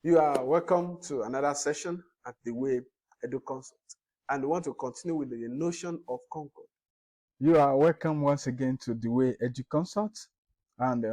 You are welcome to another session at the Way Edu Consult, and we want to continue with the notion of concord. You are welcome once again to the Way Edu Consult, and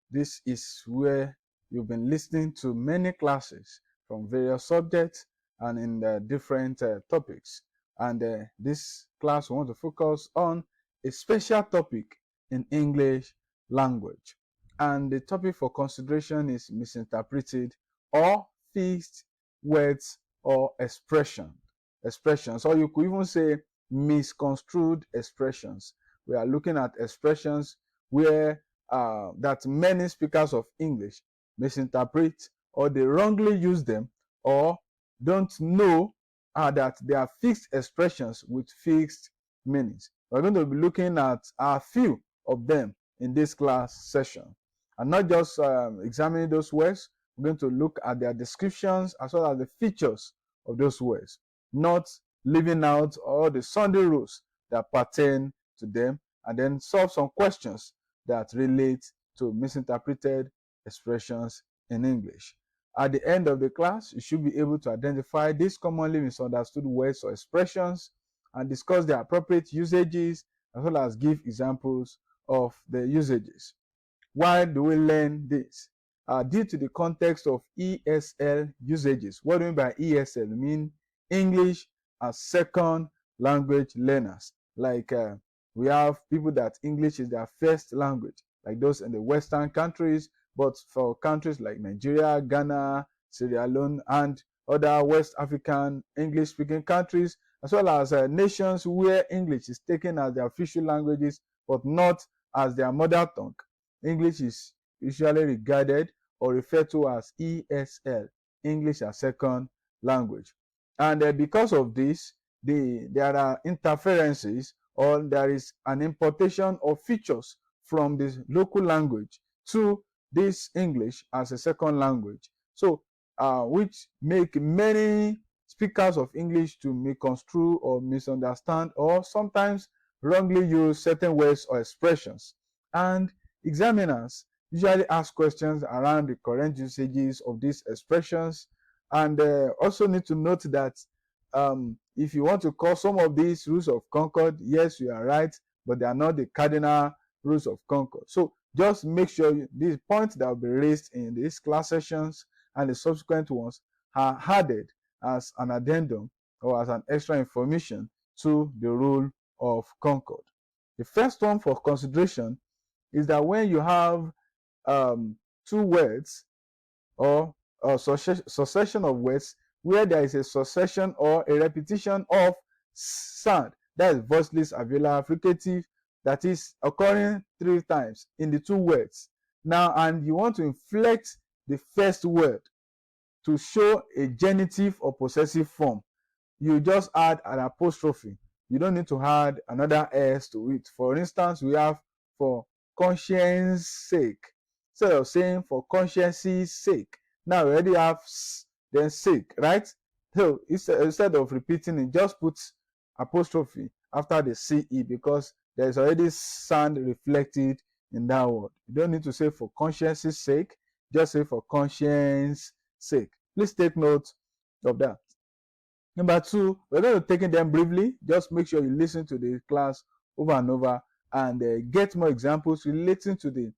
this is where you've been listening to many classes from various subjects and in different topics. And this class we want to focus on a special topic in English language. And the topic for consideration is misinterpreted or fixed words or expressions, or you could even say misconstrued expressions. We are looking at expressions where that many speakers of English misinterpret, or they wrongly use them, or don't know that they are fixed expressions with fixed meanings. We're going to be looking at a few of them in this class session, and not just examining those words. We're going to look at their descriptions as well as the features of those words, not leaving out all the Sunday rules that pertain to them, and then solve some questions that relate to misinterpreted expressions in English. At the end of the class, you should be able to identify these commonly misunderstood words or expressions and discuss their appropriate usages, as well as give examples of the usages. Why do we learn this? Due to the context of ESL usages. What do we mean by ESL? I mean English as second language learners. Like we have people that English is their first language, like those in the Western countries, but for countries like Nigeria, Ghana, Sierra Leone, and other West African English-speaking countries, as well as nations where English is taken as their official languages, but not as their mother tongue. English is usually regarded or referred to as ESL, English as second language. And because of this, there are interferences, or there is an importation of features from the local language to this English as a second language. So, which make many speakers of English to misconstrue or misunderstand, or sometimes wrongly use certain words or expressions. And examiners usually ask questions around the current usages of these expressions, and also need to note that if you want to call some of these rules of concord, yes, you are right, but they are not the cardinal rules of concord. So just make sure these points that will be raised in these class sessions and the subsequent ones are added as an addendum or as an extra information to the rule of concord. The first one for consideration is that when you have two words or a succession of words where there is a succession or a repetition of sound, that is voiceless alveolar fricative, that is occurring 3 times in the two words. Now, and you want to inflect the first word to show a genitive or possessive form, you just add an apostrophe. You don't need to add another s to it. For instance, we have for conscience sake. Instead of saying for conscience's sake, now we already have then sake, right? So instead of repeating it, just put apostrophe after the CE, because there is already sound reflected in that word. You don't need to say for conscience's sake, just say for conscience sake. Please take note of that. Number 2, we're going to take them briefly. Just make sure you listen to the class over and over and get more examples relating to the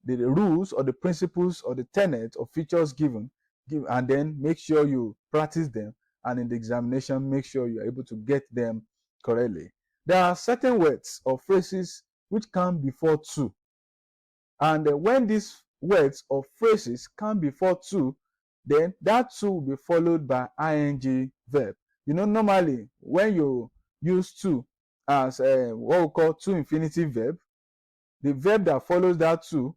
rules or the principles or the tenets or features given, and then make sure you practice them, and in the examination make sure you are able to get them correctly. There are certain words or phrases which come before to, and when these words or phrases come before to, then that to will be followed by ing verb. You know, normally when you use to as what we call to infinitive verb, the verb that follows that to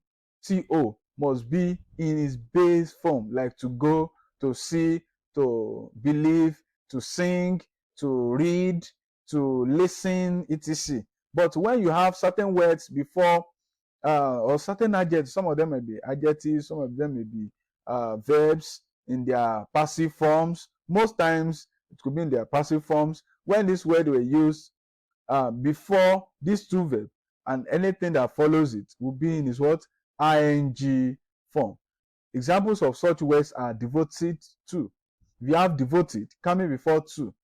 must be in its base form, like to go, to see, to believe, to sing, to read, to listen, etc. But when you have certain words before or certain adjectives, some of them may be adjectives, some of them may be verbs in their passive forms. Most times it could be in their passive forms. When this word were used before these two verbs, and anything that follows it will be in its what? ing form. Examples of such words are devoted to. If you have devoted coming before to,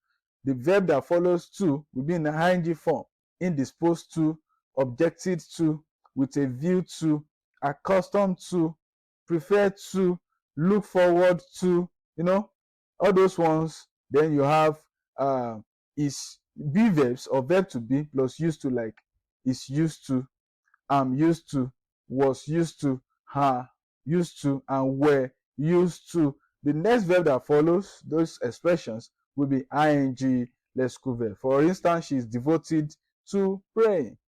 the verb that follows to will be in the ing form, indisposed to, objected to, with a view to, accustomed to, prefer to, look forward to, all those ones. Then you have is be verbs or verb to be plus used to, like is used to, am used to, was used to, are used to, and were used to. The next verb that follows those expressions will be ing less school verb. For instance, she is devoted to praying.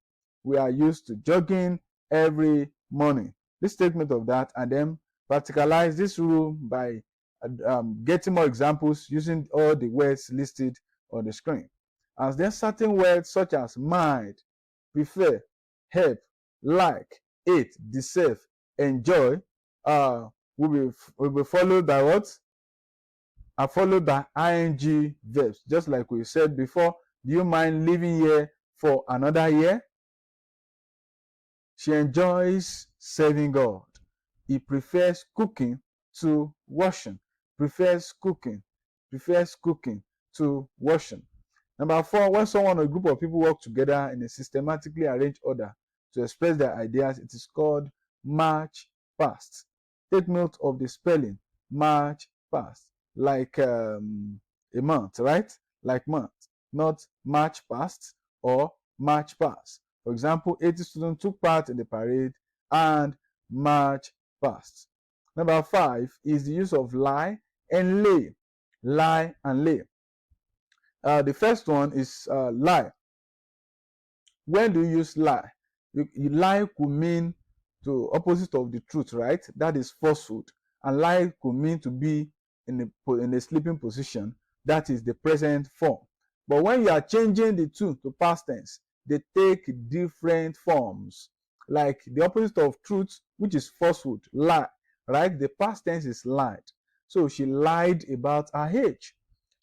We are used to jogging every morning. This statement of that, and then practicalize this rule by getting more examples using all the words listed on the screen. As then certain words such as mind, prefer, help, like, hate, deserve, enjoy will be followed by what? Are followed by ing verbs, just like we said before. Do you mind living here for another year? She enjoys serving God. He prefers cooking to washing. Prefers cooking to washing. Number 4, when someone or a group of people work together in a systematically arranged order to express their ideas, it is called march past. Take note of the spelling, march past, like a month, right? Like month, not march past or march past. For example, 80 students took part in the parade and march past. Number 5 is the use of lie and lay. Lie and lay. The first one is lie. When do you use lie? Lie could mean the opposite of the truth, right? That is falsehood. And lie could mean to be in a sleeping position. That is the present form. But when you are changing the two to past tense, they take different forms. Like the opposite of truth, which is falsehood, lie, right? The past tense is lied. So she lied about her age.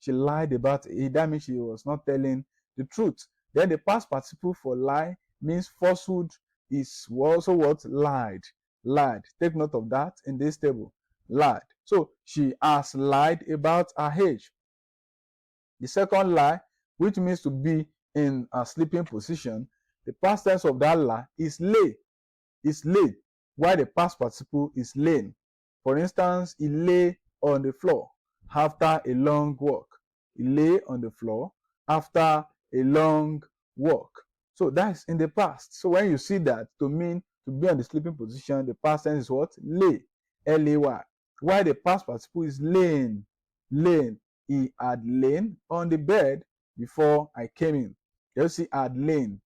She lied about it. That means she was not telling the truth. Then the past participle for lie means falsehood is also what? Lied. Lied. Take note of that in this table. Lied. So she has lied about her age. The second lie, which means to be in a sleeping position, the past tense of that lie is lay. Is lay, while the past participle is lain. For instance, he lay on the floor after a long walk. He lay on the floor after a long walk. So that's in the past. So when you see that, to mean to be on the sleeping position, the past tense is what? Lay. L-A-Y. While the past participle is lain. Lain. He had lain on the bed before I came in. You see, had lain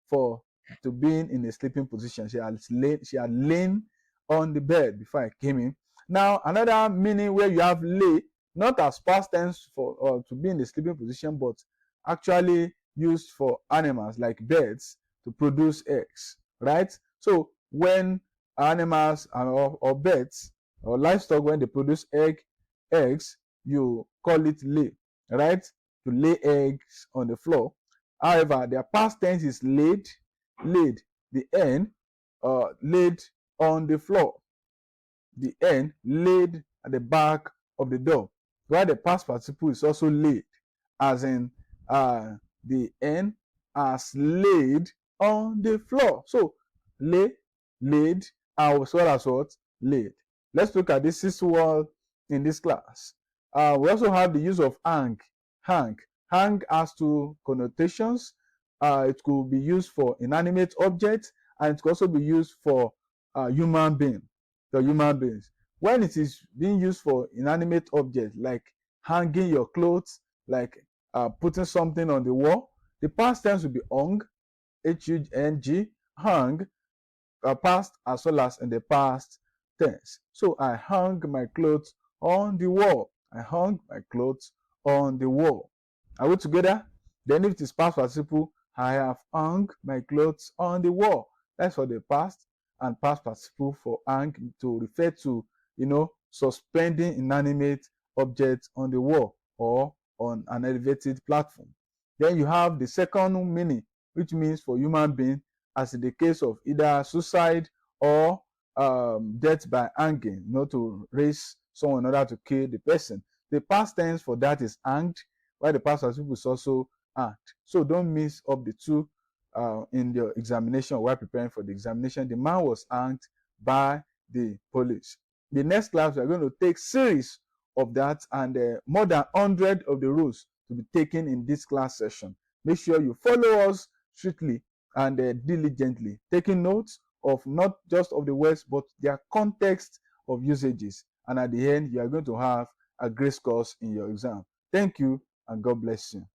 for to being in a sleeping position. She had lain on the bed before I came in. Now, another meaning where you have lay, not as past tense for or to be in the sleeping position, but actually used for animals like birds to produce eggs, right? So when animals or birds or livestock, when they produce eggs, you call it lay, right? To lay eggs on the floor. However, their past tense is laid. The N laid on the floor. The N laid at the back of the door. While the past participle is also laid, as in the N has laid on the floor. So lay, laid, as well as what? Laid. Let's look at this sixth word in this class. We also have the use of hang. Hang has two connotations. It could be used for inanimate objects, and it could also be used for human beings. When it is being used for inanimate objects, like hanging your clothes, like putting something on the wall, the past tense will be hung, H-U-N-G, hung, past as well as in the past tense. So I hung my clothes on the wall. I hung my clothes on the wall. Are we together? Then if it is past participle, I have hung my clothes on the wall. That's for the past, and past participle for hang to refer to, suspending inanimate objects on the wall or on an elevated platform. Then you have the second meaning, which means for human being, as in the case of either suicide or death by hanging, not to raise someone in order to kill the person. The past tense for that is hanged, while the past participle is also hanged. So don't mix up the two in your examination while preparing for the examination. The man was hanged by the police. The next class, we are going to take series of that, and more than 100 of the rules to be taken in this class session. Make sure you follow us strictly and diligently, taking notes of not just of the words but their context of usages. And at the end, you are going to have a great scores in your exam. Thank you, and God bless you.